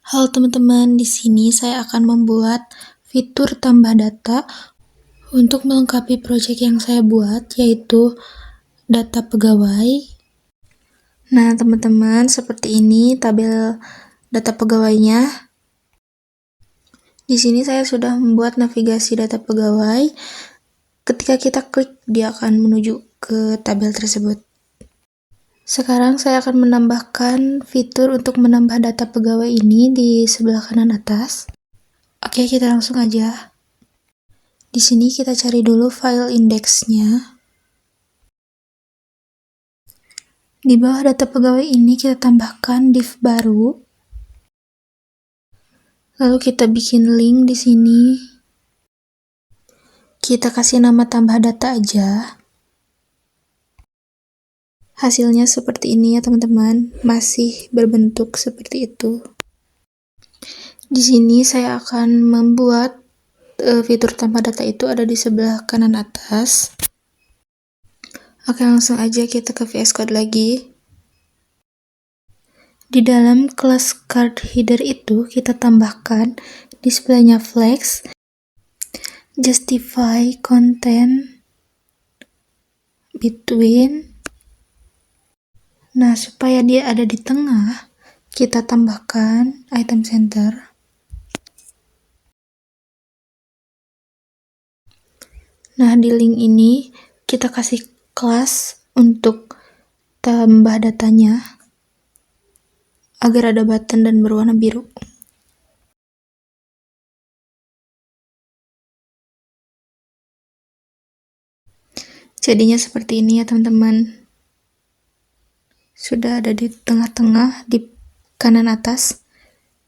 Halo teman-teman, di sini saya akan membuat fitur tambah data untuk melengkapi proyek yang saya buat, yaitu data pegawai. Nah, teman-teman, seperti ini tabel data pegawainya. Di sini saya sudah membuat navigasi data pegawai. Ketika kita klik, dia akan menuju ke tabel tersebut. Sekarang saya akan menambahkan fitur untuk menambah data pegawai ini di sebelah kanan atas. Oke, kita langsung aja. Di sini kita cari dulu file indeksnya. Di bawah data pegawai ini kita tambahkan div baru. Lalu kita bikin link di sini. Kita kasih nama tambah data aja. Hasilnya seperti ini ya teman-teman, masih berbentuk seperti itu. Di sini saya akan membuat fitur tambah data itu ada di sebelah kanan atas. Oke, langsung aja kita ke VS Code lagi. Di dalam kelas card header itu kita tambahkan displaynya flex, justify content between. Nah, supaya dia ada di tengah, kita tambahkan item center. Nah, di link ini kita kasih kelas untuk tambah datanya agar ada button dan berwarna biru. Jadinya seperti ini ya teman-teman. Sudah ada di tengah-tengah, di kanan atas,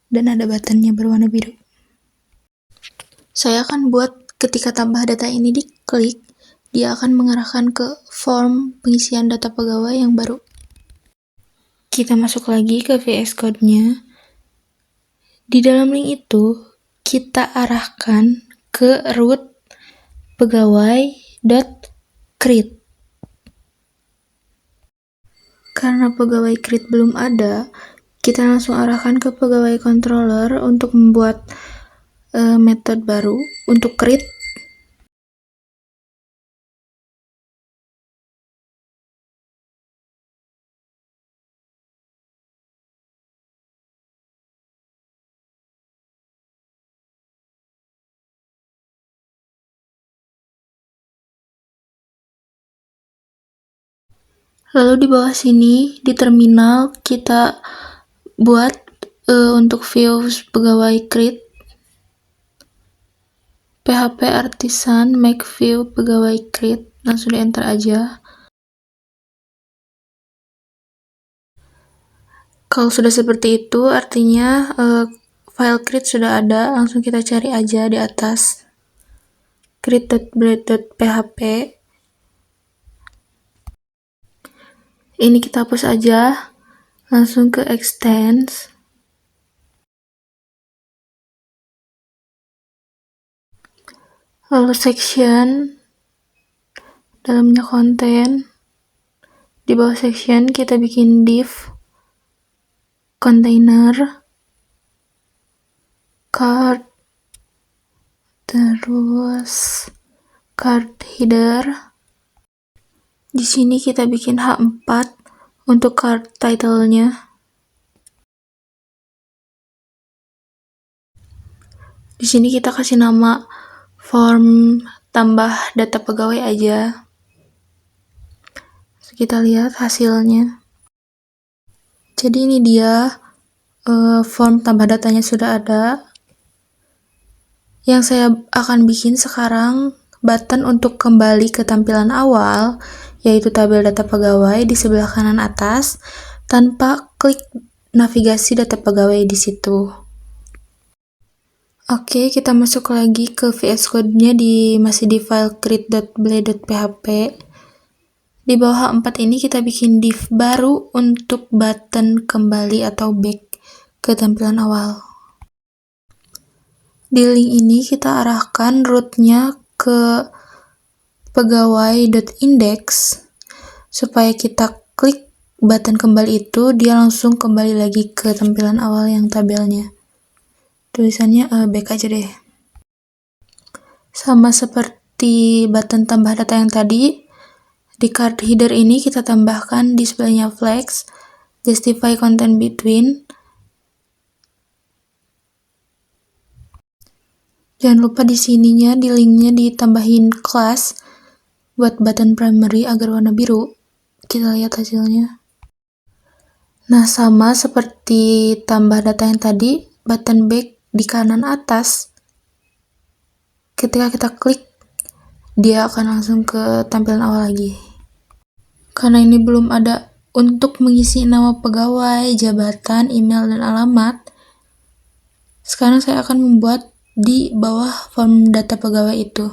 dan ada buttonnya berwarna biru. Saya akan buat ketika tambah data ini diklik, dia akan mengarahkan ke form pengisian data pegawai yang baru. Kita masuk lagi ke VS Code-nya. Di dalam link itu, kita arahkan ke root pegawai.create. Karena pegawai create belum ada, kita langsung arahkan ke pegawai controller untuk membuat metode baru untuk create. Lalu di bawah sini di terminal kita buat untuk view pegawai create PHP artisan make view pegawai create, langsung di enter aja. Kalau sudah seperti itu artinya file create sudah ada, langsung kita cari aja di atas create.blade.php. Ini kita hapus aja, langsung ke extends. Lalu section, dalamnya konten. Di bawah section kita bikin div container card, terus card header. Di sini kita bikin H4 untuk card title-nya. Di sini kita kasih nama form tambah data pegawai aja. Kita lihat hasilnya. Jadi ini dia form tambah datanya sudah ada. Yang saya akan bikin sekarang button untuk kembali ke tampilan awal, yaitu tabel data pegawai di sebelah kanan atas, tanpa klik navigasi data pegawai di situ. Oke, kita masuk lagi ke VS Code-nya masih di file create.blade.php. Di bawah H4 ini kita bikin div baru untuk button kembali atau back ke tampilan awal. Di link ini kita arahkan root-nya ke pegawai.index supaya kita klik button kembali itu, dia langsung kembali lagi ke tampilan awal yang tabelnya. tulisannya back aja deh. Sama seperti button tambah data yang tadi, di card header ini kita tambahkan di sebelahnya flags, justify content between. Jangan lupa di sininya, di linknya ditambahin class buat button primary agar warna biru. Kita lihat hasilnya. Nah, sama seperti tambah data yang tadi, button back di kanan atas, ketika kita klik, dia akan langsung ke tampilan awal lagi. Karena ini belum ada untuk mengisi nama pegawai, jabatan, email, dan alamat, sekarang saya akan membuat di bawah form data pegawai itu.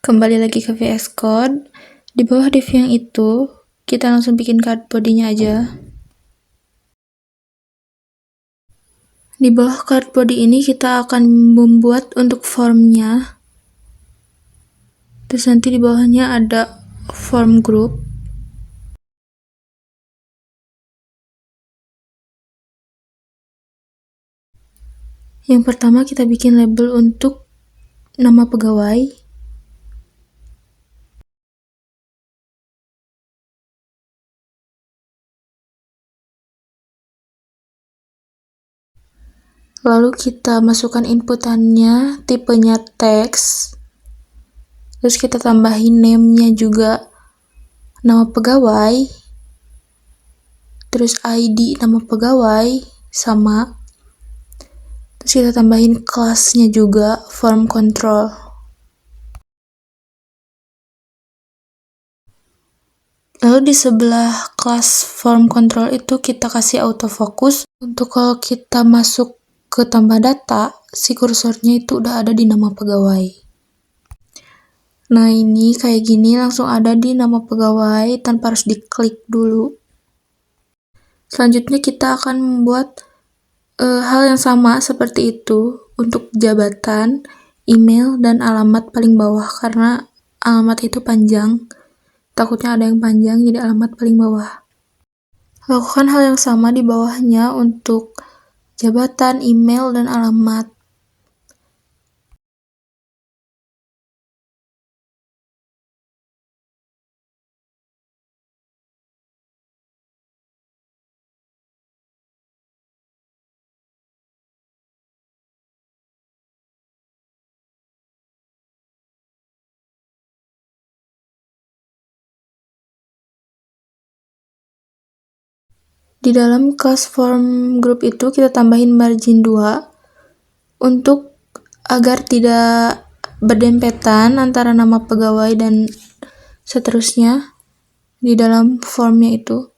Kembali lagi ke VS Code, di bawah div yang itu, kita langsung bikin card body-nya aja. Di bawah card body ini kita akan membuat untuk formnya. Terus nanti di bawahnya ada form group. Yang pertama kita bikin label untuk nama pegawai. Lalu kita masukkan inputannya, tipenya teks. Terus kita tambahin name-nya juga nama pegawai. Terus ID nama pegawai sama. Terus kita tambahin kelasnya juga, form control. Lalu di sebelah kelas form control itu kita kasih autofocus. Untuk kalau kita masuk ke tambah data, si kursornya itu udah ada di nama pegawai. Nah, ini kayak gini langsung ada di nama pegawai tanpa harus diklik dulu. Selanjutnya kita akan membuat hal yang sama seperti itu untuk jabatan, email, dan alamat paling bawah karena alamat itu panjang. Takutnya ada yang panjang, jadi alamat paling bawah. Lakukan hal yang sama di bawahnya untuk jabatan, email, dan alamat. Di dalam kelas form group itu kita tambahin margin 2 untuk agar tidak berdempetan antara nama pegawai dan seterusnya di dalam formnya itu.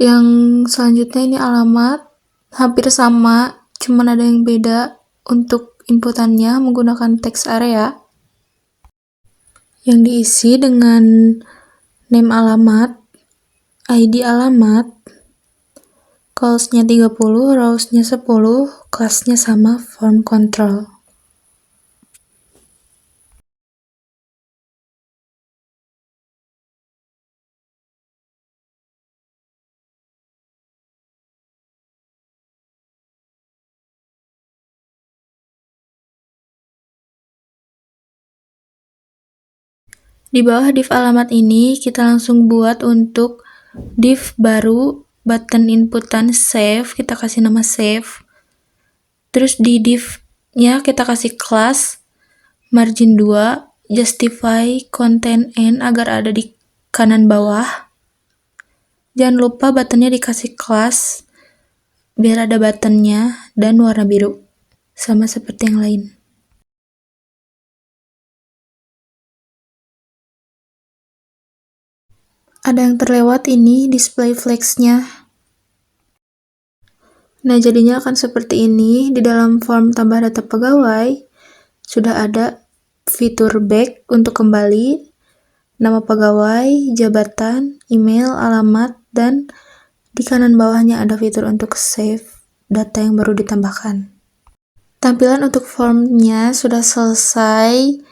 Yang selanjutnya ini alamat, hampir sama, cuman ada yang beda untuk inputannya menggunakan text area yang diisi dengan name alamat, ID alamat, calls-nya 30, rows-nya 10, kelasnya sama, form control. Di bawah div alamat ini, kita langsung buat untuk div baru, button inputan save, kita kasih nama save. Terus di div-nya kita kasih kelas, margin 2, justify content and agar ada di kanan bawah. Jangan lupa buttonnya dikasih kelas, biar ada buttonnya dan warna biru, sama seperti yang lain. Ada yang terlewat ini display flags-nya. Nah, jadinya akan seperti ini. Di dalam form tambah data pegawai, sudah ada fitur back untuk kembali, nama pegawai, jabatan, email, alamat, dan di kanan bawahnya ada fitur untuk save data yang baru ditambahkan. Tampilan untuk formnya sudah selesai.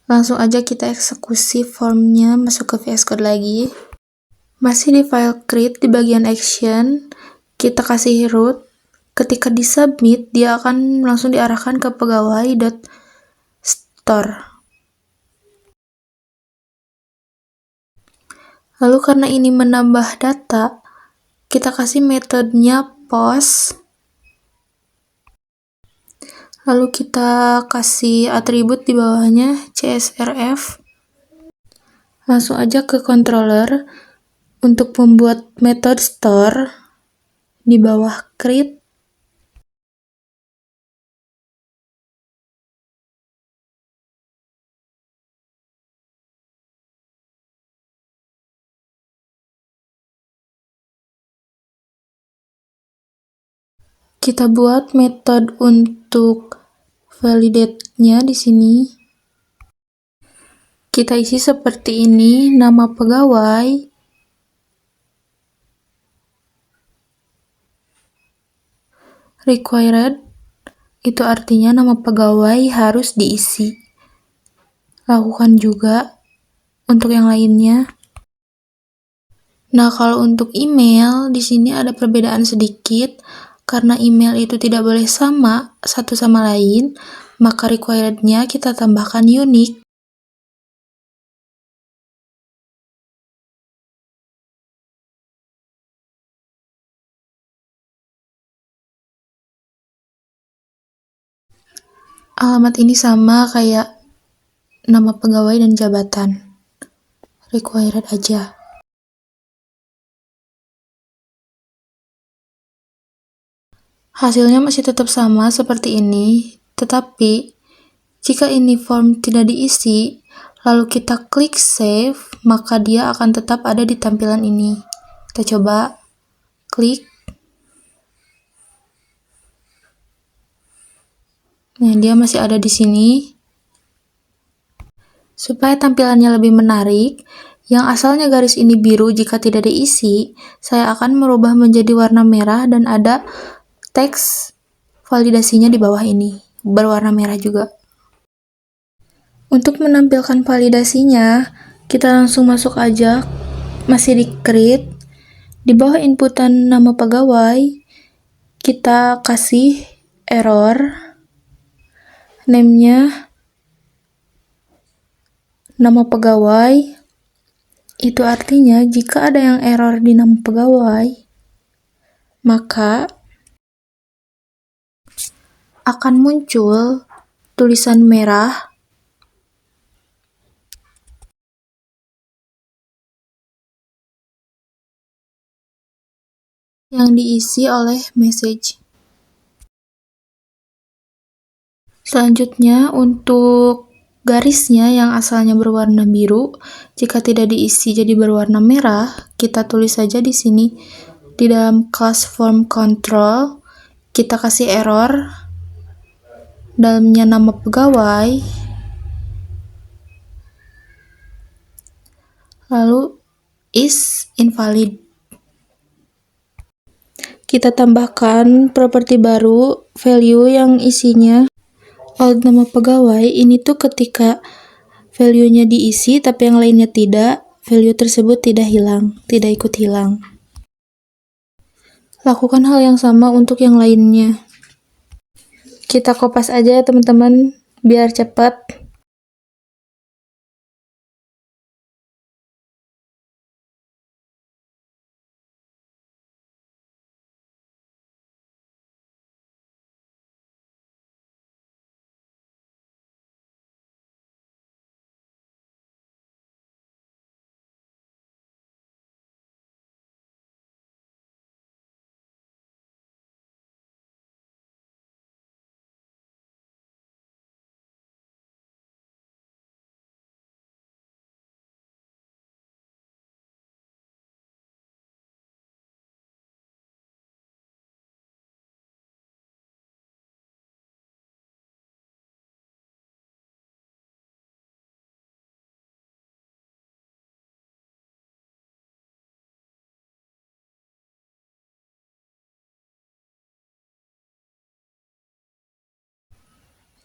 Langsung aja kita eksekusi formnya, masuk ke VS Code lagi. Masih di file create di bagian action, kita kasih root. Ketika disubmit, dia akan langsung diarahkan ke pegawai.store. Lalu karena ini menambah data, kita kasih metodenya post. Lalu kita kasih atribut di bawahnya csrf. Langsung aja ke controller untuk membuat metode store di bawah create. Kita buat metode untuk validate-nya di sini. Kita isi seperti ini, nama pegawai, required, itu artinya nama pegawai harus diisi. Lakukan juga untuk yang lainnya. Nah, kalau untuk email, di sini ada perbedaan sedikit. Karena email itu tidak boleh sama satu sama lain, maka required-nya kita tambahkan unique. Alamat ini sama kayak nama pegawai dan jabatan. Required aja. Hasilnya masih tetap sama seperti ini, tetapi jika ini form tidak diisi, lalu kita klik save, maka dia akan tetap ada di tampilan ini. Kita coba klik. Nah, dia masih ada di sini. Supaya tampilannya lebih menarik, yang asalnya garis ini biru jika tidak diisi, saya akan merubah menjadi warna merah dan ada teks validasinya di bawah ini, berwarna merah juga. Untuk menampilkan validasinya, kita langsung masuk aja, masih di create. Di bawah inputan nama pegawai, kita kasih error, name-nya nama pegawai. Itu artinya jika ada yang error di nama pegawai, maka akan muncul tulisan merah yang diisi oleh message. Selanjutnya untuk garisnya yang asalnya berwarna biru, jika tidak diisi jadi berwarna merah, kita tulis saja di sini di dalam class form control, kita kasih error, dalamnya nama pegawai, lalu is invalid. Kita tambahkan properti baru, value yang isinya old nama pegawai. Ini tuh ketika value-nya diisi tapi yang lainnya tidak, value tersebut tidak hilang, tidak ikut hilang. Lakukan hal yang sama untuk yang lainnya. Kita kopas aja ya teman-teman, biar cepat.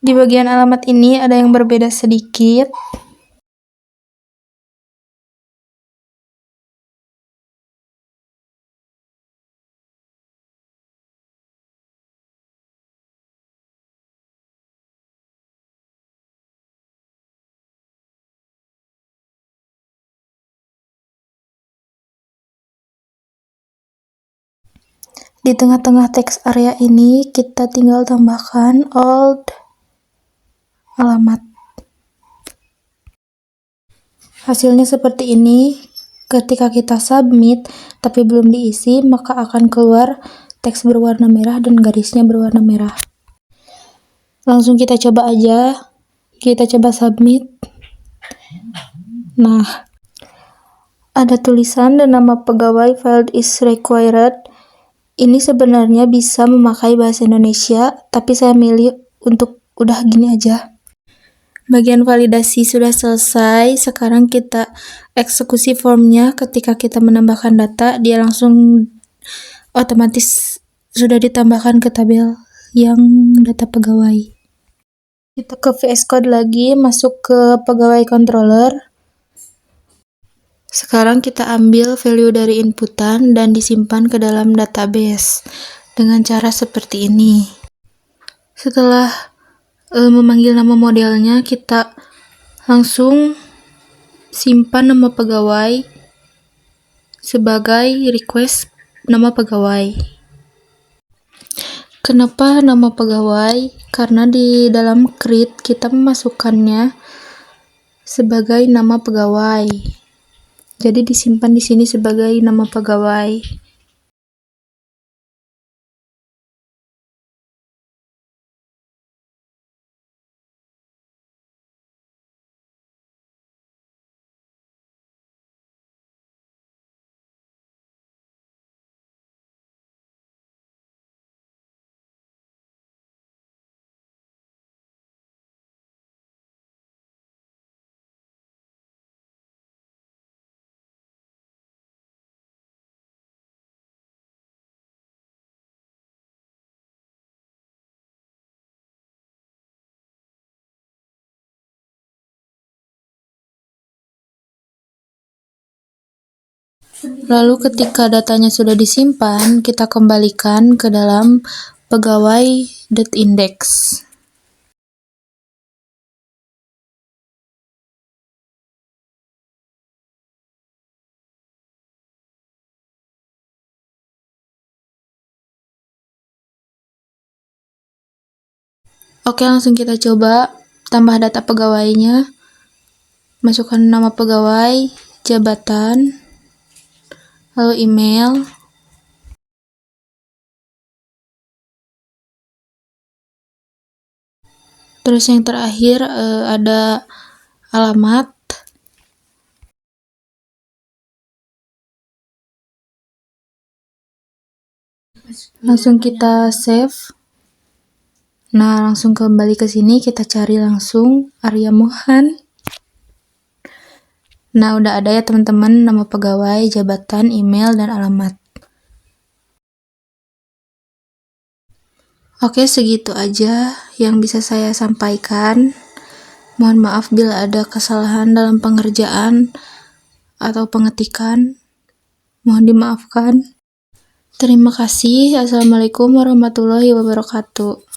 Di bagian alamat ini ada yang berbeda sedikit. Di tengah-tengah teks area ini, kita tinggal tambahkan old alamat. Hasilnya seperti ini. Ketika kita submit, tapi belum diisi, maka akan keluar teks berwarna merah dan garisnya berwarna merah. Langsung kita coba aja. Kita coba submit. Nah, ada tulisan dan nama pegawai filed is required. Ini sebenarnya bisa memakai bahasa Indonesia, tapi saya milih untuk udah gini aja. Bagian validasi sudah selesai, sekarang kita eksekusi formnya. Ketika kita menambahkan data, dia langsung otomatis sudah ditambahkan ke tabel yang data pegawai. Kita ke VS Code lagi, masuk ke pegawai controller. Sekarang kita ambil value dari inputan dan disimpan ke dalam database dengan cara seperti ini. Setelah memanggil nama modelnya, kita langsung simpan nama pegawai sebagai request nama pegawai. Kenapa nama pegawai? Karena di dalam create kita memasukkannya sebagai nama pegawai. Jadi disimpan di sini sebagai nama pegawai. Lalu ketika datanya sudah disimpan, kita kembalikan ke dalam pegawai.index. Oke, langsung kita coba tambah data pegawainya. Masukkan nama pegawai, jabatan, lalu email, terus yang terakhir ada alamat. Langsung kita save. Nah, langsung kembali ke sini, kita cari langsung Arya Mohan. Nah, udah ada ya teman-teman, nama pegawai, jabatan, email, dan alamat. Oke, segitu aja yang bisa saya sampaikan. Mohon maaf bila ada kesalahan dalam pengerjaan atau pengetikan. Mohon dimaafkan. Terima kasih. Assalamualaikum warahmatullahi wabarakatuh.